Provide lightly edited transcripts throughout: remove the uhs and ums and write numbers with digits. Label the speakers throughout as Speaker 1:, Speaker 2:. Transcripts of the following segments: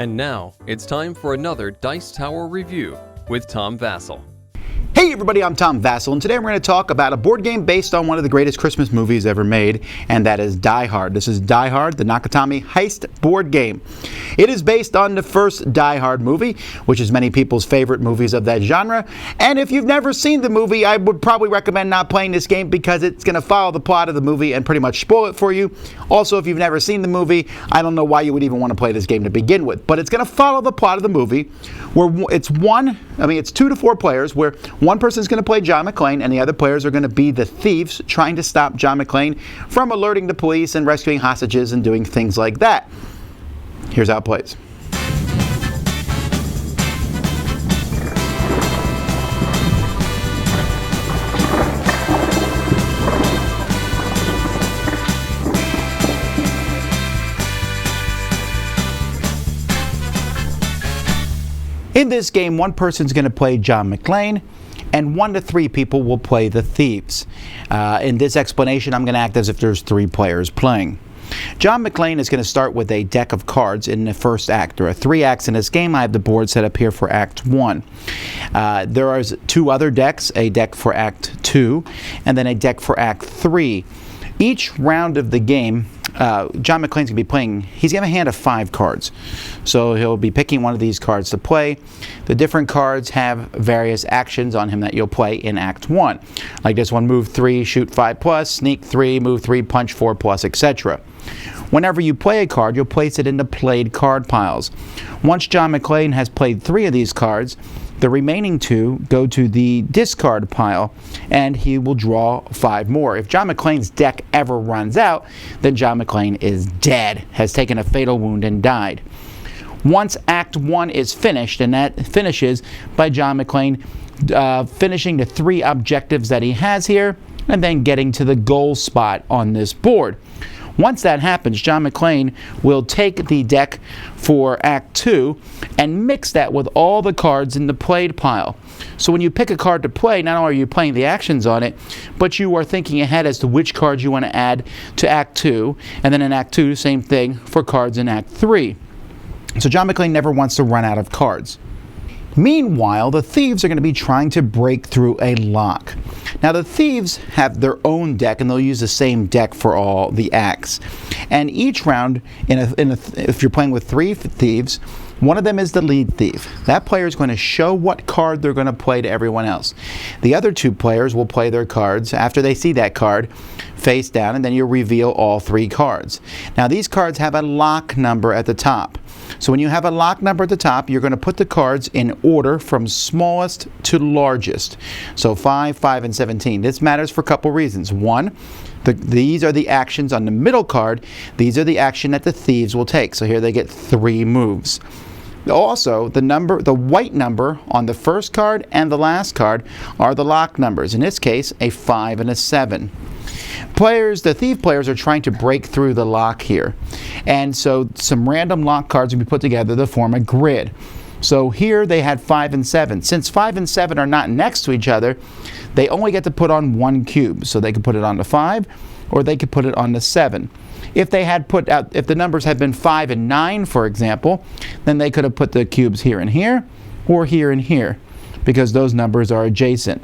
Speaker 1: And now, it's time for another Dice Tower review with Tom Vasel.
Speaker 2: Hey everybody, I'm Tom Vasel, and today we're going to talk about a board game based on one of the greatest Christmas movies ever made, and that is Die Hard. This is Die Hard, the Nakatomi Heist board game. It is based on the first Die Hard movie, which is many people's favorite movies of that genre, and if you've never seen the movie, I would probably recommend not playing this game because it's going to follow the plot of the movie and pretty much spoil it for you. Also, if you've never seen the movie, I don't know why you would even want to play this game to begin with, but it's going to follow the plot of the movie where it's 2 to 4 players, where one person is going to play John McClane and the other players are going to be the thieves trying to stop John McClane from alerting the police and rescuing hostages and doing things like that. Here's how it plays. In this game, one person's going to play John McClane, and 1 to 3 people will play the thieves. In this explanation, I'm going to act as if there's 3 players playing. John McClane is going to start with a deck of cards in the first act. There are 3 acts in this game. I have the board set up here for Act 1. There are 2 other decks, a deck for Act 2, and then a deck for Act 3. Each round of the game, John McClane's going to be playing, he's going to have a hand of 5 cards. So he'll be picking one of these cards to play. The different cards have various actions on him that you'll play in Act 1. Like this one, move 3, shoot 5+, sneak 3, move 3, punch 4+, etc. Whenever you play a card, you'll place it into played card piles. Once John McClane has played 3 of these cards, the remaining 2 go to the discard pile, and he will draw 5 more. If John McClane's deck ever runs out, then John McClane is dead, has taken a fatal wound and died. Once Act 1 is finished, and that finishes by John McClane finishing the 3 objectives that he has here, and then getting to the goal spot on this board. Once that happens, John McClane will take the deck for Act 2 and mix that with all the cards in the played pile. So when you pick a card to play, not only are you playing the actions on it, but you are thinking ahead as to which cards you want to add to Act 2, and then in Act 2, same thing for cards in Act 3. So John McClane never wants to run out of cards. Meanwhile, the thieves are going to be trying to break through a lock. Now, the thieves have their own deck, and they'll use the same deck for all the acts. And each round, if you're playing with 3 thieves, one of them is the lead thief. That player is going to show what card they're going to play to everyone else. The other 2 players will play their cards after they see that card face down, and then you'll reveal all 3 cards. Now, these cards have a lock number at the top. So when you have a lock number at the top, you're going to put the cards in order from smallest to largest. So 5, 5, and 17. This matters for a couple reasons. One, these are the actions on the middle card. These are the action that the thieves will take. So here they get 3 moves. Also, the white number on the first card and the last card are the lock numbers. In this case, a 5 and a 7. The thief players are trying to break through the lock here. And so some random lock cards will be put together to form a grid. So here they had 5 and 7. Since 5 and 7 are not next to each other, they only get to put on 1 cube. So they could put it on the 5, or they could put it on the 7. If the numbers had been 5 and 9, for example, then they could have put the cubes here and here, or here and here, because those numbers are adjacent.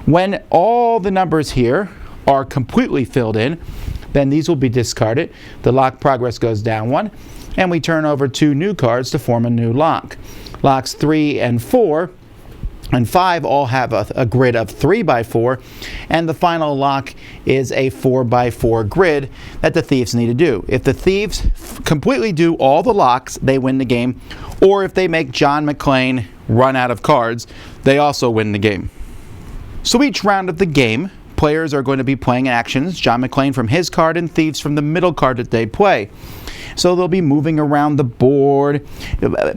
Speaker 2: When all the numbers here are completely filled in, then these will be discarded. The lock progress goes down 1, and we turn over 2 new cards to form a new lock. Locks 3 and 4 and 5 all have a grid of 3x4, and the final lock is a 4x4 grid that the thieves need to do. If the thieves completely do all the locks, they win the game, or if they make John McClane run out of cards, they also win the game. So each round of the game, players are going to be playing actions, John McClane from his card and thieves from the middle card that they play. So they'll be moving around the board.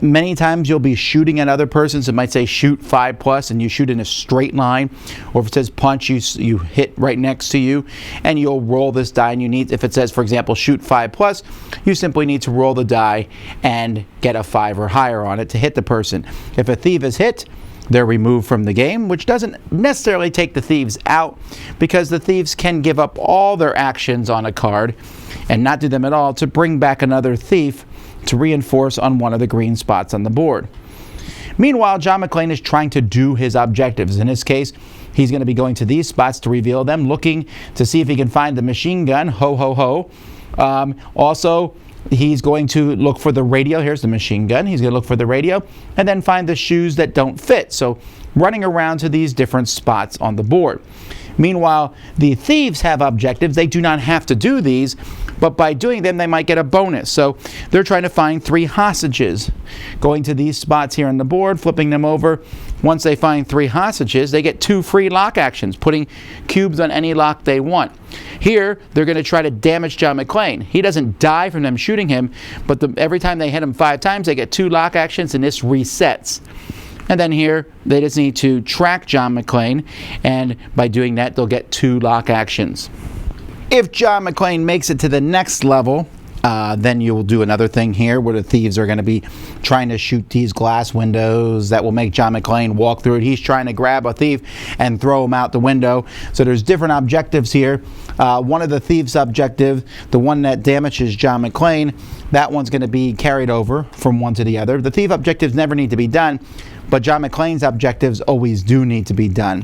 Speaker 2: Many times you'll be shooting at other persons. It might say shoot 5+, and you shoot in a straight line. Or if it says punch, you hit right next to you, and you'll roll this die. And if it says, for example, shoot 5+, you simply need to roll the die and get a 5 or higher on it to hit the person. If a thief is hit, they're removed from the game, which doesn't necessarily take the thieves out, because the thieves can give up all their actions on a card and not do them at all to bring back another thief to reinforce on one of the green spots on the board. Meanwhile, John McClane is trying to do his objectives. In this case, he's going to be going to these spots to reveal them, looking to see if he can find the machine gun. Ho, ho, ho. Also, he's going to look for the radio. Here's the machine gun. He's going to look for the radio and then find the shoes that don't fit. So running around to these different spots on the board. Meanwhile, the thieves have objectives. They do not have to do these, but by doing them, they might get a bonus. So they're trying to find 3 hostages. Going to these spots here on the board, flipping them over. Once they find 3 hostages, they get 2 free lock actions, putting cubes on any lock they want. Here, they're going to try to damage John McClane. He doesn't die from them shooting him, but every time they hit him 5 times, they get 2 lock actions, and this resets. And then here, they just need to track John McClane, and by doing that, they'll get 2 lock actions. If John McClane makes it to the next level, then you will do another thing here where the thieves are going to be trying to shoot these glass windows that will make John McClane walk through it. He's trying to grab a thief and throw him out the window. So there's different objectives here. One of the thieves' objective, the one that damages John McClane, that one's going to be carried over from one to the other. The thief objectives never need to be done, but John McClane's objectives always do need to be done.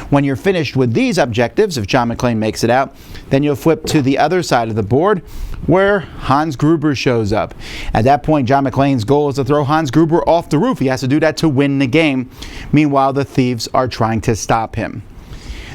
Speaker 2: When you're finished with these objectives, if John McClane makes it out, then you'll flip to the other side of the board where Hans Gruber shows up. At that point, John McClane's goal is to throw Hans Gruber off the roof. He has to do that to win the game. Meanwhile, the thieves are trying to stop him.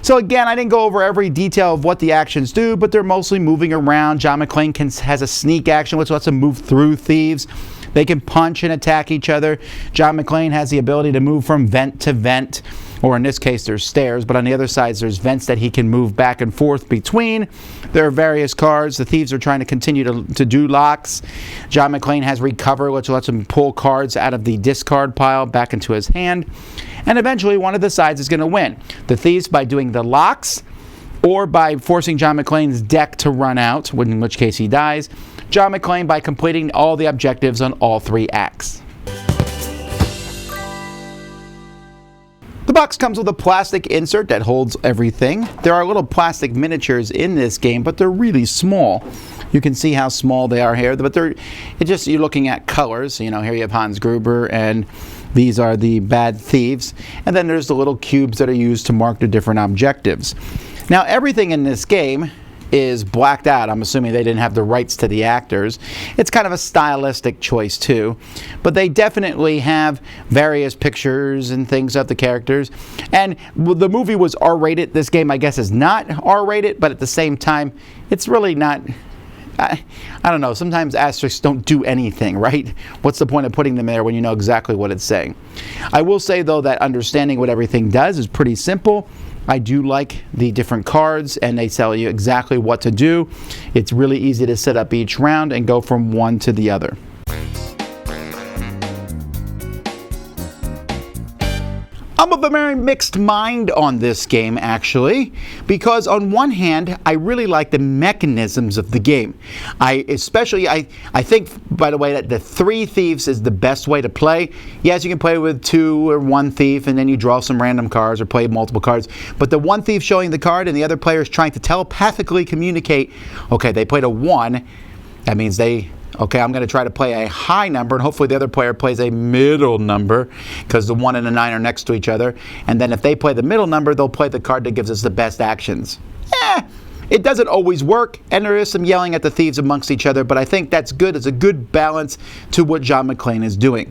Speaker 2: So again, I didn't go over every detail of what the actions do, but they're mostly moving around. John McClane has a sneak action, which lets him move through thieves. They can punch and attack each other. John McClane has the ability to move from vent to vent, or in this case there's stairs, but on the other side there's vents that he can move back and forth between. There are various cards. The thieves are trying to continue to do locks. John McClane has recover, which lets him pull cards out of the discard pile back into his hand. And eventually one of the sides is going to win. The thieves by doing the locks, or by forcing John McClane's deck to run out, in which case he dies. John McClane by completing all the objectives on all 3 acts. The box comes with a plastic insert that holds everything. There are little plastic miniatures in this game, but they're really small. You can see how small they are here, but you're looking at colors. You know, here you have Hans Gruber, and these are the bad thieves. And then there's the little cubes that are used to mark the different objectives. Now, everything in this game is blacked out. I'm assuming they didn't have the rights to the actors. It's kind of a stylistic choice too, but they definitely have various pictures and things of the characters. And the movie was R-rated. This game, I guess, is not R-rated, but at the same time, it's really not. I don't know. Sometimes asterisks don't do anything, right? What's the point of putting them there when you know exactly what it's saying? I will say, though, that understanding what everything does is pretty simple. I do like the different cards, and they tell you exactly what to do. It's really easy to set up each round and go from one to the other. I'm of a very mixed mind on this game, actually, because on one hand, I really like the mechanisms of the game. I think, by the way, that the 3 thieves is the best way to play. Yes, you can play with 2 or 1 thief, and then you draw some random cards or play multiple cards. But the one thief showing the card and the other player is trying to telepathically communicate, okay, they played a 1, that means okay, I'm going to try to play a high number, and hopefully the other player plays a middle number, because the 1 and the 9 are next to each other. And then if they play the middle number, they'll play the card that gives us the best actions. It doesn't always work, and there is some yelling at the thieves amongst each other, but I think that's good. It's a good balance to what John McClane is doing.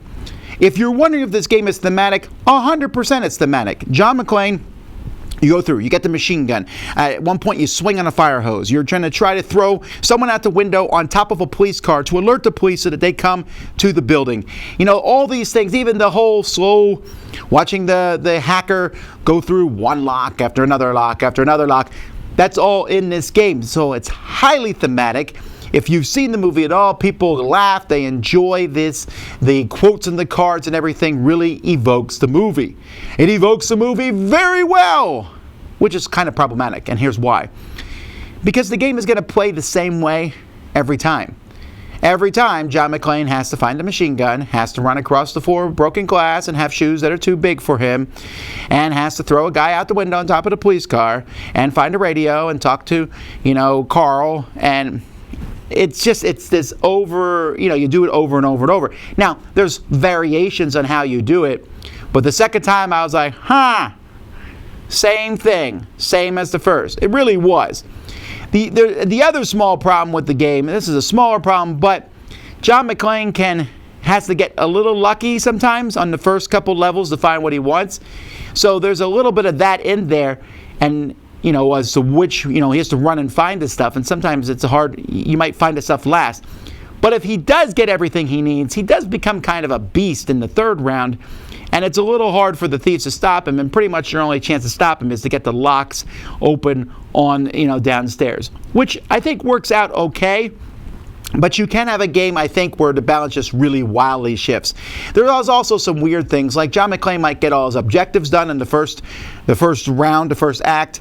Speaker 2: If you're wondering if this game is thematic, 100% it's thematic. John McClane, you go through, you get the machine gun. At one point, you swing on a fire hose. You're trying to try to throw someone out the window on top of a police car to alert the police so that they come to the building. You know, all these things, even the whole slow, watching the hacker go through one lock after another lock after another lock, that's all in this game. So it's highly thematic. If you've seen the movie at all, people laugh, they enjoy this. The quotes and the cards and everything really evokes the movie. It evokes the movie very well, which is kind of problematic, and here's why. Because the game is going to play the same way every time. Every time, John McClane has to find a machine gun, has to run across the floor of broken glass and have shoes that are too big for him, and has to throw a guy out the window on top of the police car, and find a radio and talk to, Carl, and it's this over, you do it over and over and over. Now, there's variations on how you do it, but the second time I was like, same thing, same as the first. It really was. The other small problem with the game, and this is a smaller problem, but John McClane has to get a little lucky sometimes on the first couple levels to find what he wants. So there's a little bit of that in there, and as to which, he has to run and find this stuff, and sometimes it's hard. You might find the stuff last. But if he does get everything he needs, he does become kind of a beast in the third round, and it's a little hard for the thieves to stop him, and pretty much your only chance to stop him is to get the locks open on, downstairs, which I think works out okay. But you can have a game, I think, where the balance just really wildly shifts. There is also some weird things, like John McClane might get all his objectives done in the first round, the first act,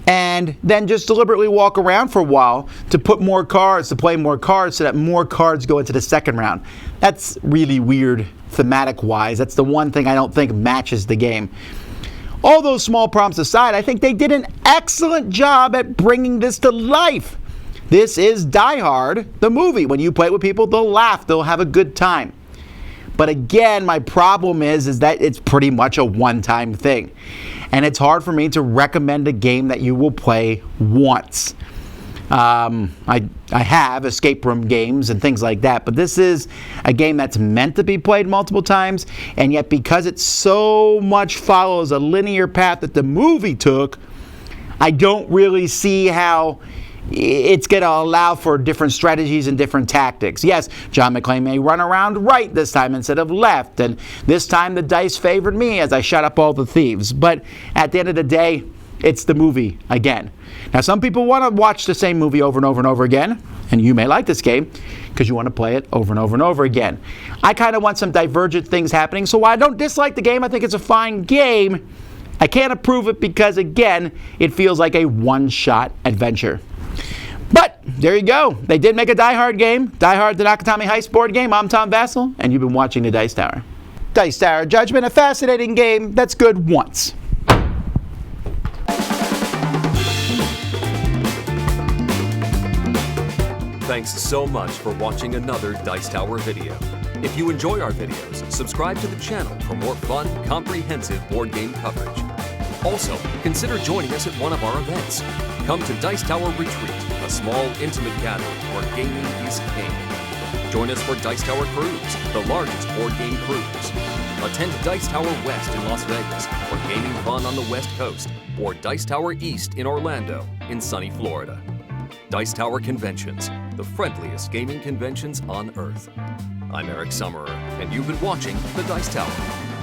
Speaker 2: and then just deliberately walk around for a while to put more cards, to play more cards, so that more cards go into the second round. That's really weird thematic-wise. That's the one thing I don't think matches the game. All those small problems aside, I think they did an excellent job at bringing this to life. This is Die Hard, the movie. When you play it with people, they'll laugh, they'll have a good time. But again, my problem is that it's pretty much a one-time thing. And it's hard for me to recommend a game that you will play once. I have escape room games and things like that, but this is a game that's meant to be played multiple times, and yet because it so much follows a linear path that the movie took, I don't really see how it's going to allow for different strategies and different tactics. Yes, John McClane may run around right this time instead of left, and this time the dice favored me as I shot up all the thieves. But at the end of the day, it's the movie again. Now, some people want to watch the same movie over and over and over again, and you may like this game because you want to play it over and over and over again. I kind of want some divergent things happening, so while I don't dislike the game, I think it's a fine game, I can't approve it because, again, it feels like a one-shot adventure. But there you go. They did make a Die Hard game. Die Hard, the Nakatomi Heist board game. I'm Tom Vasel, and you've been watching the Dice Tower. Dice Tower Judgment, a fascinating game that's good once.
Speaker 1: Thanks so much for watching another Dice Tower video. If you enjoy our videos, subscribe to the channel for more fun, comprehensive board game coverage. Also, consider joining us at one of our events. Come to Dice Tower Retreat, a small, intimate gathering where gaming is king. Join us for Dice Tower Cruise, the largest board game cruise. Attend Dice Tower West in Las Vegas for gaming fun on the West Coast, or Dice Tower East in Orlando, in sunny Florida. Dice Tower Conventions, the friendliest gaming conventions on Earth. I'm Eric Summerer, and you've been watching the Dice Tower.